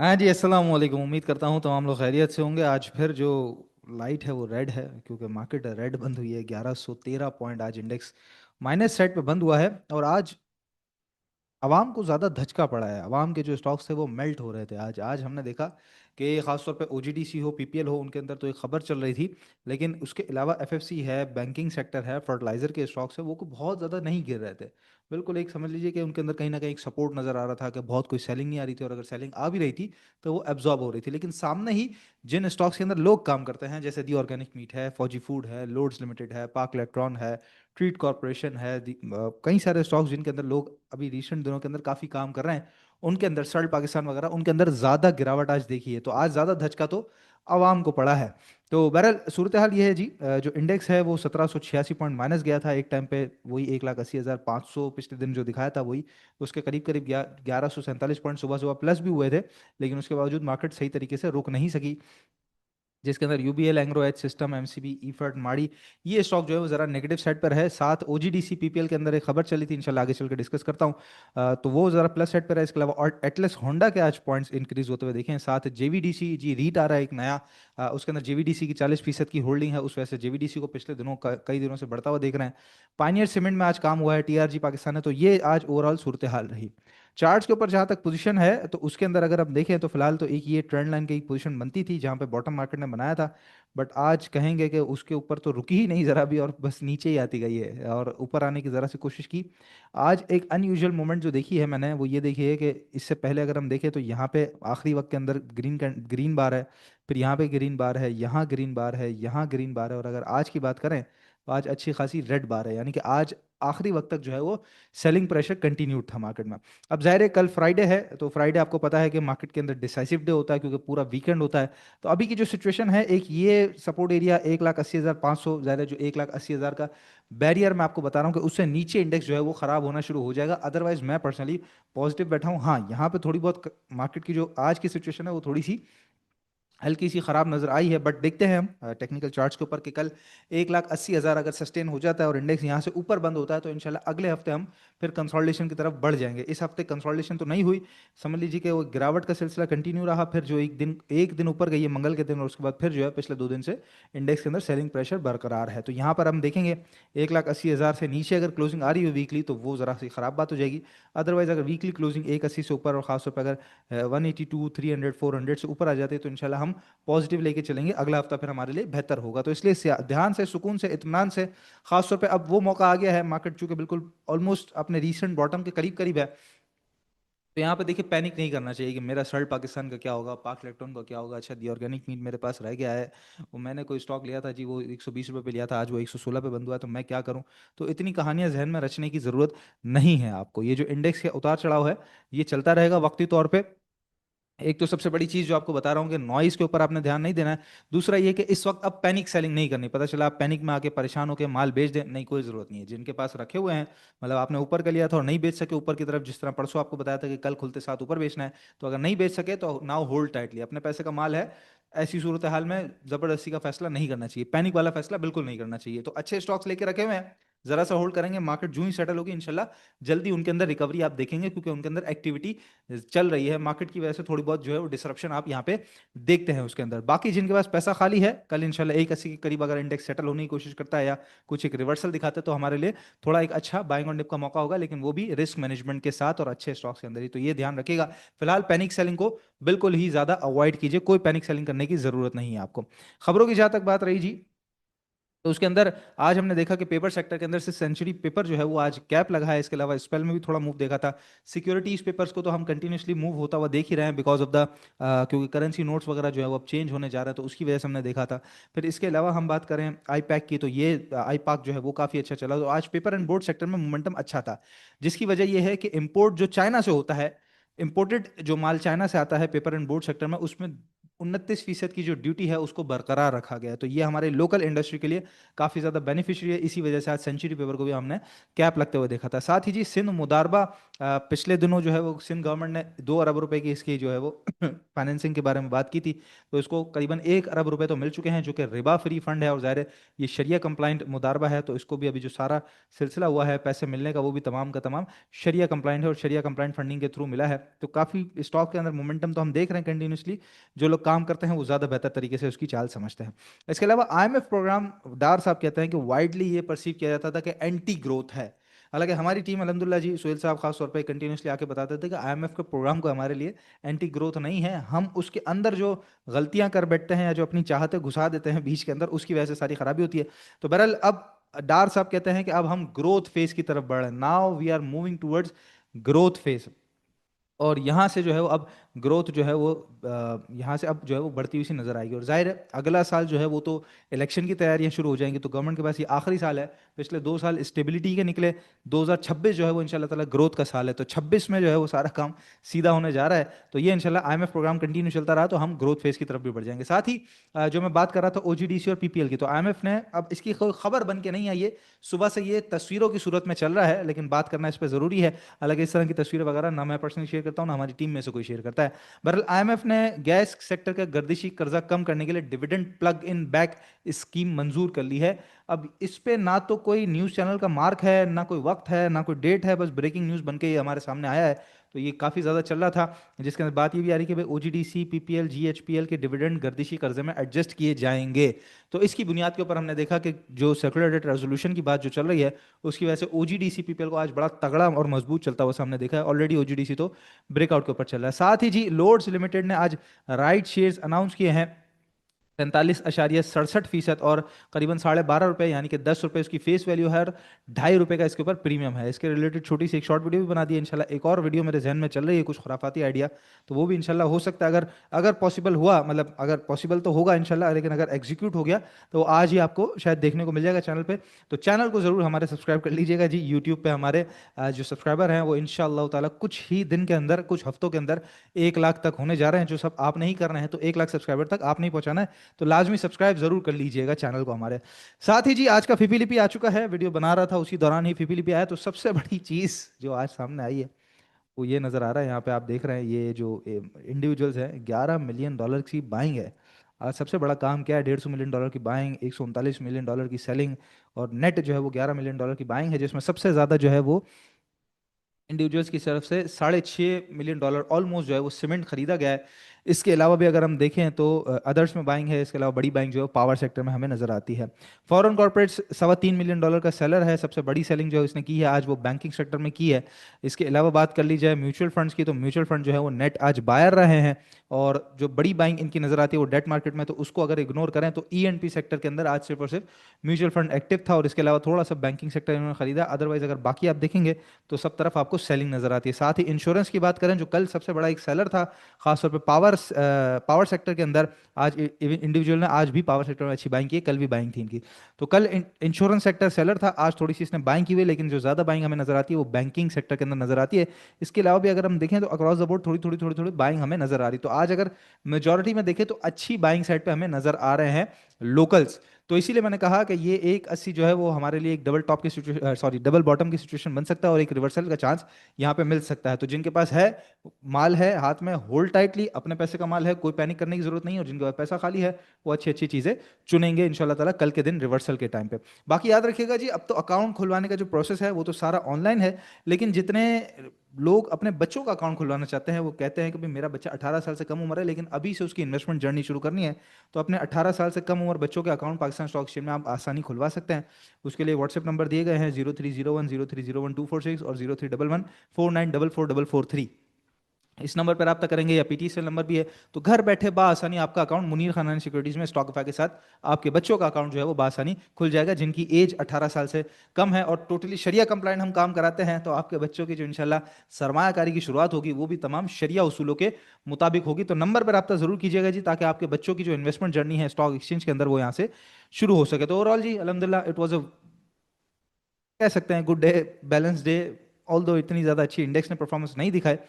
हाँ जी, अस्सलाम वालेकुम। उम्मीद करता हूँ तमाम लोग खैरियत से होंगे। आज फिर जो लाइट है वो रेड है, क्योंकि मार्केट रेड बंद हुई है। 1113 पॉइंट आज इंडेक्स माइनस साइड पे बंद हुआ है। और आज आवाम को ज़्यादा धचका पड़ा है। आवाम के जो स्टॉक्स थे वो मेल्ट हो रहे थे। आज आज हमने देखा कि खासतौर पे ओजीडीसी हो, पीपीएल हो, उनके अंदर तो एक खबर चल रही थी। लेकिन उसके अलावा एफएफसी है, बैंकिंग सेक्टर है, फर्टिलाइजर के स्टॉक्स है, वो को बहुत ज़्यादा नहीं गिर रहे थे। बिल्कुल एक समझ लीजिए कि उनके अंदर कहीं ना कहीं एक सपोर्ट नज़र आ रहा था कि बहुत कोई सेलिंग नहीं आ रही थी, और अगर सेलिंग आ भी रही थी तो वो एब्जॉर्ब हो रही थी। लेकिन सामने ही जिन स्टॉक्स के अंदर लोग काम करते हैं, जैसे दी ऑर्गेनिक मीट है, फौजी फूड है, लोड्स लिमिटेड है, पाक इलेक्ट्रॉन है, ट्रीट कॉर्पोरेशन है, कई सारे स्टॉक्स जिनके अंदर लोग अभी रिसेंट दिनों के अंदर काफी काम कर रहे हैं, उनके अंदर सर्ल पाकिस्तान वगैरह, उनके अंदर ज्यादा गिरावट आज देखी है। तो आज ज्यादा धचका तो आवाम को पड़ा है। तो बहरहाल सूरत हाल ये है जी, जो इंडेक्स है वो 1786 पॉइंट माइनस गया था एक टाइम पे। वही 1,80,500 पिछले दिन जो दिखाया था वही उसके करीब करीब 1147 पॉइंट सुबह सुबह प्लस भी हुए थे। लेकिन उसके बावजूद मार्केट सही तरीके से रुक नहीं सकी, जिसके अंदर UBL, Engro H system, MCB, Efert, माड़ी, ये स्टॉक जो है वो जरा नेगेटिव साइड पर है। साथ ओजीडीसी पीपीएल के अंदर एक खबर चली थी, इंशाल्लाह आगे चल के डिस्कस करता हूँ। तो वो जरा प्लस साइड पर है। इसके अलावा और एटलस होंडा के आज पॉइंट्स इंक्रीज होते हुए देखें। साथ जेवीडीसी जी रीट आ रहा है एक नया, उसके अंदर जेवीडीसी की 40% की होल्डिंग है। उस वजह से जेवीडीसी को पिछले दिनों कई दिनों से बढ़ता हुआ देख रहे हैं। पानियर सीमेंट में आज काम हुआ है, टीआरजी पाकिस्तान है। तो ये आज ओवरऑल सूरत हाल रही। चार्ट्स के ऊपर जहां तक पोजीशन है तो उसके अंदर अगर आप देखें तो फिलहाल तो एक ये ट्रेंड लाइन की पोजीशन बनती थी जहां पे बॉटम मार्केट ने बनाया था। बट आज कहेंगे कि उसके ऊपर तो रुकी ही नहीं जरा भी, और बस नीचे ही आती गई है और ऊपर आने की जरा सी कोशिश की। आज एक अनयूजुअल मोमेंट जो देखी है मैंने वो ये देखी है कि इससे पहले अगर हम देखें तो यहाँ पे आखिरी वक्त के अंदर ग्रीन ग्रीन बार है, फिर यहाँ पे ग्रीन बार है, यहाँ ग्रीन बार है, यहाँ ग्रीन बार है, और अगर आज की बात करें तो आज अच्छी खासी रेड बार है। यानी कि आज आखिरी वक्त तक जो है वो सेलिंग प्रेशर कंटिन्यूड था मार्केट में। अब जाहिर है कल फ्राइडे है, तो फ्राइडे आपको पता है कि मार्केट के अंदर डिसाइसिव डे होता है, क्योंकि पूरा वीकेंड होता है। तो अभी की जो सिचुएशन है, एक ये सपोर्ट एरिया 1,80,500, ज़्यादा जो 1,80,000 का बैरियर मैं आपको बता रहा हूँ कि उससे नीचे इंडेक्स जो है वो खराब होना शुरू हो जाएगा। अदरवाइज मैं पर्सनली पॉजिटिव बैठा हूँ। हाँ, यहाँ पे थोड़ी बहुत मार्केट की जो आज की सिचुएशन है वो थोड़ी सी हल्की सी खराब नजर आई है। बट देखते हैं हम टेक्निकल चार्ट्स के ऊपर कि कल 1,80,000 अगर सस्टेन हो जाता है और इंडेक्स यहाँ से ऊपर बंद होता है तो इंशाल्लाह अगले हफ्ते हम फिर कंसोलिडेशन की तरफ बढ़ जाएंगे। इस हफ्ते कंसोलिडेशन तो नहीं हुई, समझ लीजिए कि वो गिरावट का सिलसिला कंटिन्यू रहा। फिर जो एक दिन ऊपर गई है मंगल के दिन, और उसके बाद फिर जो है पिछले 2 दिन से इंडेक्स के अंदर सेलिंग प्रेशर बरकरार है। तो यहाँ पर हम देखेंगे 1,80,000 से नीचे अगर क्लोजिंग आ रही हो वीकली तो वो जरा सी खराब बात हो जाएगी। अदरवाइज अगर वीकली क्लोजिंग 1,80 से ऊपर, और खासतौर पर अगर 182, 300, 400 से ऊपर आ जाते हैं तो इंशाल्लाह हम पॉजिटिव लेके चलेंगे। अगला हफ्ता फिर हमारे लिए बेहतर होगा। तो इसलिए ध्यान से, सुकून से, इत्मीनान से, खासतौर पे अब वो मौका आ गया है, मार्केट चूंकि बिल्कुल ऑलमोस्ट अपने रीसेंट बॉटम के करीब करीब है। तो यहाँ पे देखिए पैनिक नहीं करना चाहिए कि मेरा शर्ट पाकिस्तान का क्या होगा, पाक इलेक्ट्रॉन का क्या होगा, अच्छा दी ऑर्गेनिक मीट मेरे पास रह गया है, वो मैंने कोई स्टॉक लिया था जी, वो 120 रुपये पे लिया था, आज वो 116 पे बंद हुआ है, तो मैं क्या करूँ। तो इतनी कहानियां जहन में रचने की ज़रूरत नहीं है आपको। ये जो इंडेक्स के उतार चढ़ाव है ये चलता रहेगा वक्ती तौर पर। एक तो सबसे बड़ी चीज जो आपको बता रहा हूँ कि नॉइस के ऊपर आपने ध्यान नहीं देना है। दूसरा ये कि इस वक्त अब पैनिक सेलिंग नहीं करनी। पता चला आप पैनिक में आके परेशान होकर माल बेच दें, नहीं, कोई जरूरत नहीं है। जिनके पास रखे हुए हैं, मतलब आपने ऊपर का लिया था और नहीं बेच सके ऊपर की तरफ, जिस तरह परसों आपको बताया था कि कल खुलते साथ ऊपर बेचना है, तो अगर नहीं बेच सके तो नाउ होल्ड टाइटली, अपने पैसे का माल है। ऐसी सूरत हाल में जबरदस्ती का फैसला नहीं करना चाहिए, पैनिक वाला फैसला बिल्कुल नहीं करना चाहिए। तो अच्छे स्टॉक्स लेके रखे हुए हैं, जरा सा होल्ड करेंगे, मार्केट जो ही सेटल होगी इंशाल्लाह जल्दी उनके अंदर रिकवरी आप देखेंगे, क्योंकि उनके अंदर एक्टिविटी चल रही है। मार्केट की वजह से थोड़ी बहुत जो है वो डिसरप्शन आप यहाँ पे देखते हैं उसके अंदर। बाकी जिनके पास पैसा खाली है, कल इंशाल्लाह 1,80 के करीब अगर इंडेक्स सेटल होने की कोशिश करता है या कुछ एक रिवर्सल दिखाता है तो हमारे लिए थोड़ा एक अच्छा बाइंग ऑन डिप का मौका होगा, लेकिन वो भी रिस्क मैनेजमेंट के साथ और अच्छे स्टॉक्स के अंदर ही। तो ये ध्यान रखिएगा, फिलहाल पैनिक सेलिंग को बिल्कुल ही ज्यादा अवॉइड कीजिए, कोई पैनिक सेलिंग करने की जरूरत नहीं है आपको। खबरों की जहां तक बात रही जी, तो उसके अंदर आज हमने देखा कि पेपर सेक्टर के अंदर से सेंचुरी पेपर जो है वो आज कैप लगा है। इसके अलावा स्पेल में भी थोड़ा मूव देखा था। सिक्योरिटीज पेपर्स को तो हम कंटिन्यूसली मूव होता हुआ देख ही रहे हैं, बिकॉज ऑफ द क्योंकि करेंसी नोट्स वगैरह जो है वो अब चेंज होने जा रहा है, तो उसकी वजह से हमने देखा था। फिर इसके अलावा हम बात करें आई पैक की, तो ये आई पैक जो है वो काफ़ी अच्छा चला। तो आज पेपर एंड बोर्ड सेक्टर में मोमेंटम अच्छा था, जिसकी वजह यह है कि इम्पोर्ट जो चाइना से होता है, इम्पोर्टेड जो माल चाइना से आता है पेपर एंड बोर्ड सेक्टर में, उसमें 29% की जो ड्यूटी है उसको बरकरार रखा गया है। तो ये हमारे लोकल इंडस्ट्री के लिए काफ़ी ज़्यादा बेनिफिशियरी है। इसी वजह से आज सेंचुरी पेपर को भी हमने कैप लगते हुए देखा था। साथ ही जी सिंध मुदारबा, पिछले दिनों जो है वो सिंध गवर्नमेंट ने 2 अरब रुपए की इसकी जो है वो फाइनेंसिंग के बारे में बात की थी। तो इसको करीबन 1 अरब रुपए तो मिल चुके हैं, जो कि रिबा फ्री फंड है, और ज़ाहिर है ये शरिया कंप्लाइंट मुदारबा है, तो इसको भी अभी जो सारा सिलसिला हुआ है पैसे मिलने का वो भी तमाम का तमाम शरिया कंप्लाइंट है और शरिया कंप्लाइंट फंडिंग के थ्रू मिला है। तो काफ़ी स्टॉक के अंदर मोमेंटम तो हम देख रहे हैं कंटिन्यूसली। जो लोग काम करते हैं वो ज़्यादा बेहतर तरीके से उसकी चाल समझते हैं। इसके अलावा आईएमएफ प्रोग्राम, डार साहब कहते हैं कि वाइडली ये परसीव किया जाता था कि एंटी ग्रोथ है। हालांकि हमारी टीम अल्हम्दुलिल्लाह जी, सुहेल साहब खास तौर पे कंटिन्यूसली आके बताते थे कि आईएमएफ के प्रोग्राम को हमारे लिए एंटी ग्रोथ नहीं है, हम उसके अंदर जो गलतियां कर बैठते हैं या जो अपनी चाहते घुसा देते हैं बीच के अंदर, उसकी वजह से सारी खराबी होती है। तो बहरहाल अब डार साहब कहते हैं कि अब हम ग्रोथ फेज की तरफ बढ़ रहे हैं, now we are moving towards growth phase. और यहाँ से जो है वो अब ग्रोथ जो है वो यहाँ से अब जो है वो बढ़ती हुई सी नजर आएगी। और जाहिर है अगला साल जो है वो तो इलेक्शन की तैयारियां शुरू हो जाएंगी, तो गवर्नमेंट के पास ये आखिरी साल है। पिछले 2 साल स्टेबिलिटी के निकले, 2026 जो है वो इंशाल्लाह ताला ग्रोथ का साल है, तो 26 में जो है वो सारा काम सीधा होने जा रहा है। तो ये इंशाल्लाह आईएमएफ प्रोग्राम कंटिन्यू चलता रहा तो हम ग्रोथ फेज की तरफ भी बढ़ जाएंगे। साथ ही जो मैं बात कर रहा था ओजीडीसी और पीपीएल की, तो आईएमएफ ने, अब इसकी कोई खबर बन के नहीं आई है, सुबह से ये तस्वीरों की सूरत में चल रहा है, लेकिन बात करना इस पर जरूरी है। हालांकि इस तरह की तस्वीरें वगैरह ना मैं पर्सनली शेयर करता हूँ ना हमारी टीम में से कोई शेयर करता है। बहरहाल आईएमएफ ने गैस सेक्टर का गर्दिशी कर्जा कम करने के लिए dividend plug in back scheme मंजूर कर ली है। अब इस पे ना तो कोई न्यूज़ चैनल का मार्क है, ना कोई वक्त है, ना कोई डेट है, बस ब्रेकिंग न्यूज़ बन के ये हमारे सामने आया है। तो ये काफ़ी ज़्यादा चल रहा था, जिसके अंदर बात ये भी आ रही कि भाई ओजीडीसी पीपीएल जीएचपीएल के डिविडेंड गर्दिशी कर्जे में एडजस्ट किए जाएंगे। तो इसकी बुनियाद के ऊपर हमने देखा कि जो सर्कुलर डेट रेजोल्यूशन की बात जो चल रही है उसकी वजह से ओजीडीसी पीपीएल को आज बड़ा तगड़ा और मजबूत चलता हुआ सामने देखा है। ऑलरेडी ओजीडीसी तो ब्रेकआउट के ऊपर चल रहा है। साथ ही जी लोड्स लिमिटेड ने आज राइट शेयर्स अनाउंस किए हैं, 45.67%, और करीबन ₹12.5 यानी कि ₹10 उसकी फेस वैल्यू है, और ₹2.5 का इसके ऊपर प्रीमियम है। इसके रिलेटेड छोटी सी एक शॉर्ट वीडियो भी बना दी है इंशाल्लाह। एक और वीडियो मेरे जहन में चल रही है, कुछ खुराफाती आइडिया, तो वो भी इंशाल्लाह हो सकता है, अगर अगर पॉसिबल हुआ, मतलब अगर पॉसिबल तो होगा इंशाल्लाह, लेकिन अगर एग्जीक्यूट हो गया तो आज ही आपको शायद देखने को मिल जाएगा चैनल पे। तो चैनल को जरूर हमारे सब्सक्राइब कर लीजिएगा जी। यूट्यूब पे हमारे जो सब्सक्राइबर हैं वो इंशाल्लाह ताला कुछ ही दिन के अंदर, कुछ हफ्तों के अंदर 1 लाख तक होने जा रहे हैं। जो सब आप नहीं कर रहे हैं, तो 1 लाख सब्सक्राइबर तक आप नहीं पहुंचाना है, तो लाजमी सब्सक्राइब जरूर कर लीजिएगा चैनल को हमारे। साथ ही जी आज का फिफी लिपि आ चुका है, वीडियो बना रहा था उसी दौरान ही फिफी लिपि आया। तो सबसे बड़ी चीज जो आज सामने आई है वो ये नजर आ रहा है, यहाँ पे आप देख रहे हैं, ये जो इंडिविजुअल्स हैं, $11 मिलियन की बाइंग है। आज सबसे बड़ा काम क्या है, $150 मिलियन की बाइंग, $139 मिलियन की सेलिंग, और नेट जो है वो $11 मिलियन की बाइंग है, जिसमें सबसे ज्यादा जो है वो इंडिविजुअल्स की तरफ से $6.5 मिलियन ऑलमोस्ट जो है वो सीमेंट खरीदा गया है। इसके अलावा भी अगर हम देखें तो अदर्स में बाइंग है, इसके अलावा बड़ी बाइंग जो है पावर सेक्टर में हमें नजर आती है। फॉरेन कॉर्पोरेट्स $3.25 मिलियन का सेलर है, सबसे बड़ी सेलिंग जो है उसने की है आज वो बैंकिंग सेक्टर में की है। इसके अलावा बात कर ली जाए म्यूचुअल फंड्स की, तो म्यूचुअल फंड जो है वो नेट आज बायर रहे हैं, और जो बड़ी बाइंग इनकी नजर आती है वो डेट मार्केट में, तो उसको अगर इग्नोर करें तो ईएनपी सेक्टर के अंदर आज सिर्फ और सिर्फ म्यूचुअल फंड एक्टिव था, और इसके अलावा थोड़ा सा बैंकिंग सेक्टर इन्होंने खरीदा। अदरवाइज अगर बाकी आप देखेंगे तो सब तरफ आपको सेलिंग नजर आती है। साथ ही इंश्योरेंस की बात करें, जो कल सबसे बड़ा एक सेलर था खासतौर पे पावर सेक्टर के अंदर, आज इंडिविजुअल ने आज भी पावर सेक्टर में अच्छी बाइंग की है, कल भी बाइंग थी इनकी। तो कल इंश्योरेंस सेक्टर सेलर था, आज थोड़ी सी इसने बाइंग की हुई है, लेकिन जो ज्यादा बाइंग हमें नजर आती है वो बैंकिंग सेक्टर के अंदर नजर आती है। इसके अलावा भी अगर हम देखें तो अक्रॉस द बोर्ड थोड़ी थोड़ी थोड़ी थोड़ी बाइंग हमें नजर आ रही। तो आज अगर मेजोरिटी में देखें तो अच्छी बाइंग साइड पे हमें नजर आ रहे हैं लोकल्स। तो इसीलिए मैंने कहा कि ये 180 जो है वो हमारे लिए एक डबल टॉप की सिचुएशन, सॉरी डबल बॉटम की सिचुएशन बन सकता है, और एक रिवर्सल का चांस यहाँ पे मिल सकता है। तो जिनके पास है, माल है हाथ में, होल्ड टाइटली, अपने पैसे का माल है, कोई पैनिक करने की जरूरत नहीं है, और जिनके पास पैसा खाली है वो अच्छी अच्छी चीजें चुनेंगे इंशाल्लाह ताला कल के दिन रिवर्सल के टाइम पे। बाकी याद रखिएगा जी, अब तो अकाउंट खुलवाने का जो प्रोसेस है वो तो सारा ऑनलाइन है, लेकिन जितने लोग अपने बच्चों का अकाउंट खुलवाना चाहते हैं वो कहते हैं कि भाई मेरा बच्चा 18 साल से कम उम्र है, लेकिन अभी से उसकी इन्वेस्टमेंट जर्नी शुरू करनी है, तो अपने 18 साल से कम उम्र बच्चों के अकाउंट पाकिस्तान स्टॉक एक्सचेंज में आप आसानी खुलवा सकते हैं। उसके लिए व्हाट्सएप नंबर दिए गए हैं 03010301 246 और 031149444443। इस नंबर पर रब्ता करेंगे, या पीटीसीएल नंबर भी है, तो घर बैठे बासानी आपका अकाउंट मुनीर खानानी सिक्योरिटीज में स्टॉकफाई के साथ आपके बच्चों का अकाउंट जो है वो बासानी खुल जाएगा, जिनकी एज 18 साल से कम है, और टोटली शरिया कंप्लाइंट हम काम कराते हैं। तो आपके बच्चों की जो इंशाल्लाह सरमायाकारी की शुरुआत होगी वो भी तमाम शरिया उसूलों के मुताबिक होगी। तो नंबर पर रब्ता जरूर कीजिएगा जी, ताकि आपके बच्चों की जो इन्वेस्टमेंट जर्नी है स्टॉक एक्सचेंज के अंदर वो यहाँ से शुरू हो सके। तो ओवरऑल जी अलहमदिल्ला इट वॉज अ, कह सकते हैं good day, balance day, all दो इतनी ज़्यादा अच्छी इंडेक्स ने परफॉर्मेंस नहीं दिखाए,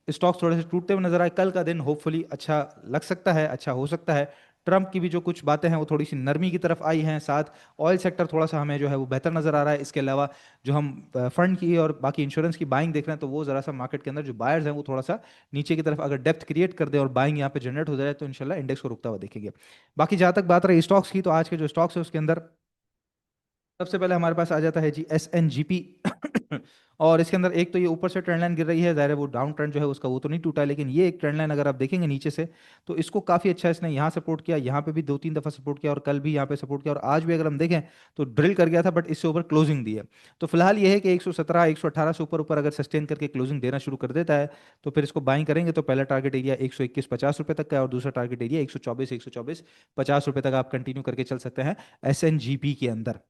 स्टॉक्स थोड़े से टूटते हुए नजर आए। कल का दिन होपफुली अच्छा लग सकता है, अच्छा हो सकता है। ट्रम्प की भी जो कुछ बातें हैं वो थोड़ी सी नरमी की तरफ आई हैं, साथ ऑयल सेक्टर थोड़ा सा हमें जो है वो बेहतर नजर आ रहा है। इसके अलावा जो हम फंड की और बाकी इंश्योरेंस की बाइंग देख रहे हैं, तो वो जरा सा मार्केट के अंदर जो बायर्स हैं वो थोड़ा सा नीचे की तरफ अगर डेप्थ क्रिएट कर दे और बाइंग यहाँ पे जनरेट हो जाए तो इंशाल्लाह इंडेक्स को रुकता हुआ देखेंगे। बाकी जहाँ तक बात रही स्टॉक्स की, तो आज के जो स्टॉक्स है उसके अंदर सबसे पहले हमारे पास आ जाता है जी SNGP। और इसके अंदर एक तो ये ऊपर से ट्रेंड लाइन गिर रही है, ज़ाहिर है वो डाउन ट्रेंड जो है उसका वो तो नहीं टूटा है, लेकिन ये एक ट्रेंड लाइन अगर आप देखेंगे नीचे से तो इसको काफ़ी अच्छा इसने यहाँ सपोर्ट किया, यहाँ पे भी 2-3 दफ़ा सपोर्ट किया और कल भी यहाँ पे सपोर्ट किया और आज भी अगर हम देखें तो ड्रिल कर गया था, बट इससे ऊपर क्लोजिंग दी है। तो फिलहाल ये है कि 117 118 से ऊपर ऊपर अगर सस्टेन करके क्लोजिंग देना शुरू कर देता है तो फिर इसको बाइंग करेंगे। तो पहला टारगेट एरिया 121.50 रुपये तक का है और दूसरा टारगेट एरिया 124 50 रुपये तक आप कंटिन्यू करके चल सकते हैं SNGP के अंदर।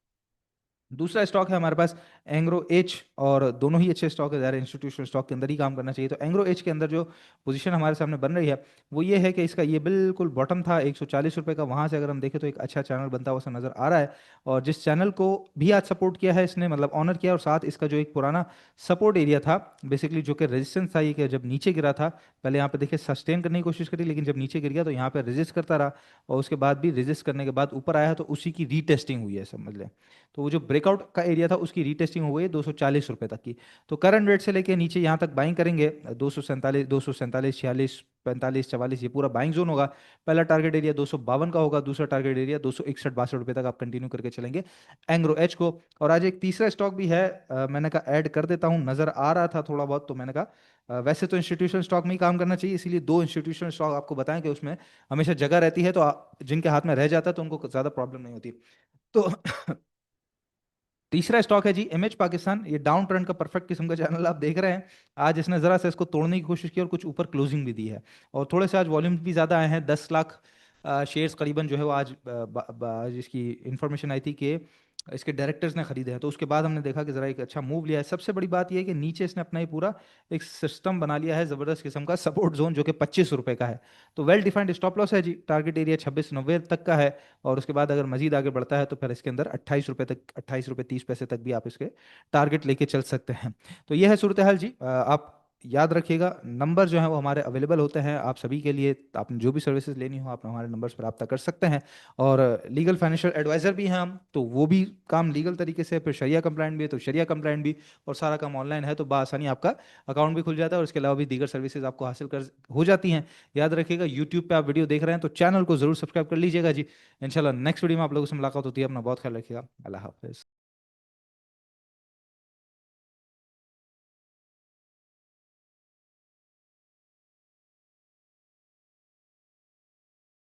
दूसरा स्टॉक है हमारे पास एंग्रो एच, और दोनों ही अच्छे स्टॉक है, ज़्यादा इंस्टीट्यूशनल स्टॉक के अंदर ही काम करना चाहिए। तो एंग्रो एच के अंदर जो पोजीशन हमारे सामने बन रही है वो ये है कि इसका ये बिल्कुल बॉटम था 140 रुपये का, वहाँ से अगर हम देखें तो एक अच्छा चैनल बनता हुआ सा नजर आ रहा है। और जिस चैनल को भी आज सपोर्ट किया है इसने, मतलब ऑनर किया, और साथ इसका जो एक पुराना सपोर्ट एरिया था बेसिकली जो कि रेजिस्टेंस था, ये कि जब नीचे गिरा था पहले यहाँ पे देखिए सस्टेन करने की कोशिश करी, लेकिन जब नीचे गिर गया तो यहाँ पे रेजिस्ट करता रहा और उसके बाद भी रेजिस्ट करने के बाद ऊपर आया है, तो उसी की रीटेस्टिंग हुई है समझ लें। तो वो जो ब्रेकआउट का एरिया था उसकी रीटेस्टिंग हो गई है 240 रुपये तक की। तो करंट रेट से लेके नीचे यहाँ तक बाइंग करेंगे 247 46 45 44, ये पूरा बाइंग जोन होगा। पहला टारगेट एरिया 252 का होगा, दूसरा टारगेट एरिया 261 62 रुपये तक आप कंटिन्यू करके चलेंगे एंग्रो एच को। और आज एक तीसरा स्टॉक भी है, मैंने कहा ऐड कर देता हूँ, नजर आ रहा था थोड़ा बहुत, तो मैंने कहा वैसे तो इंस्टीट्यूशनल स्टॉक में ही काम करना चाहिए, इसीलिए दो इंस्टीट्यूशनल स्टॉक आपको बताएं कि उसमें हमेशा जगह रहती है, तो जिनके हाथ में रह जाता है तो उनको ज़्यादा प्रॉब्लम नहीं होती। तो तीसरा स्टॉक है जी एमएच पाकिस्तान। ये डाउन ट्रेंड का परफेक्ट किस्म का चैनल आप देख रहे हैं। आज इसने जरा सा इसको तोड़ने की कोशिश की और कुछ ऊपर क्लोजिंग भी दी है, और थोड़े से आज वॉल्यूम भी ज़्यादा आए हैं, 10 लाख शेयर्स करीबन जो है वो आज आज इसकी इंफॉर्मेशन आई थी कि इसके डायरेक्टर्स ने खरीदे हैं। तो उसके बाद हमने देखा कि ज़रा एक अच्छा मूव लिया है। सबसे बड़ी बात यह है कि नीचे इसने अपना ही पूरा एक सिस्टम बना लिया है, ज़बरदस्त किस्म का सपोर्ट जोन जो कि 25 रुपये का है। तो वेल डिफाइंड स्टॉप लॉस है जी, टारगेट एरिया 2690 तक का है। और उसके बाद अगर मजीद आगे बढ़ता है तो फिर इसके अंदर 28 रुपये तक, 28 रुपये 30 पैसे तक भी आप इसके टारगेट लेके चल सकते हैं। तो यह है सूरत हाल जी। आप याद रखिएगा नंबर जो है वो हमारे अवेलेबल होते हैं आप सभी के लिए, आपने जो भी सर्विसेज लेनी हो आप हमारे नंबर्स पर रब्ता कर सकते हैं। और लीगल फाइनेंशियल एडवाइज़र भी हैं हम, तो वो भी काम लीगल तरीके से, फिर शरिया कंप्लाइंट भी है तो शरिया कंप्लाइंट भी, और सारा काम ऑनलाइन है तो बासानी आपका अकाउंट भी खुल जाता है और इसके अलावा भी दीगर सर्विसेज आपको हासिल कर हो जाती हैं। याद रखिएगा यूट्यूब पे आप वीडियो देख रहे हैं तो चैनल को जरूर सब्सक्राइब कर लीजिएगा जी। इंशाल्लाह नेक्स्ट वीडियो में आप लोगों से मुलाकात होती है। अपना बहुत ख्याल रखिएगा। अल्लाह हाफिज़।